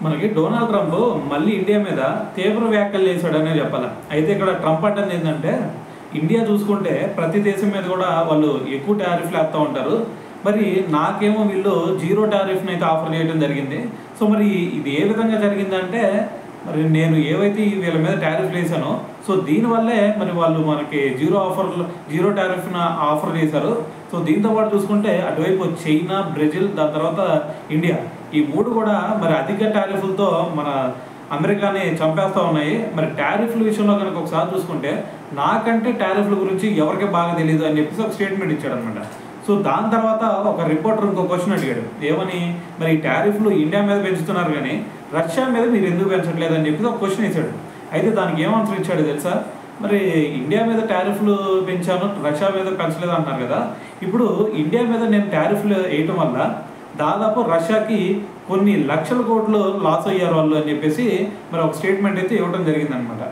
మనకి Donald Trump మళ్ళీ India మీద తీవ్ర వ్యాఖ్యలు చేశాడనే చెప్పాలి. అయితే ఇక్కడ ట్రంప్ అంటే ఏంటంటే, ఇండియా చూసుకుంటే ప్రతి దేశం మీద కూడా వాళ్ళు ఎక్కువ టారిఫ్లు వేస్తూ ఉంటారు. మరి నాకేమో వీళ్ళు జీరో టారిఫ్ని అయితే ఆఫర్ చేయడం జరిగింది. సో మరి ఇది ఏ విధంగా జరిగిందంటే, మరి నేను ఏవైతే వీళ్ళ మీద టారిఫ్లు వేసానో సో దీనివల్లే మరి వాళ్ళు మనకి జీరో టారిఫ్ను ఆఫర్ చేశారు. సో దీంతో పాటు చూసుకుంటే అటువైపు చైనా, బ్రెజిల్, దాని తర్వాత ఇండియా, ఈ మూడు కూడా మరి అధిక టారిఫ్లతో మన అమెరికాని చంపేస్తూ ఉన్నాయి. మరి టారిఫ్ల విషయంలో కనుక ఒకసారి చూసుకుంటే, నాకంటే టారిఫ్ల గురించి ఎవరికి బాగా తెలియదు అని చెప్పేసి ఒక స్టేట్మెంట్ ఇచ్చాడు అనమాట. సో దాని తర్వాత ఒక రిపోర్టర్ ఇంకో క్వశ్చన్ అడిగాడు, ఏమని, మరి ఈ టారిఫ్లు ఇండియా మీద పెంచుతున్నారు కానీ రష్యా మీద మీరు ఎందుకు పెంచట్లేదు అని చెప్పేసి ఒక క్వశ్చన్ వేసాడు. అయితే దానికి ఏం ఆన్సర్ ఇచ్చాడు తెలుసా, మరి ఇండియా మీద టారిఫ్లు పెంచాను, రష్యా మీద పెంచలేదు అంటున్నారు కదా. ఇప్పుడు ఇండియా మీద నేను టారిఫ్లు వేయటం వల్ల దాదాపు రష్యాకి కొన్ని లక్షల కోట్లు లాస్ అయ్యారు వాళ్ళు అని చెప్పేసి మరి ఒక స్టేట్మెంట్ అయితే ఇవ్వడం జరిగిందనమాట.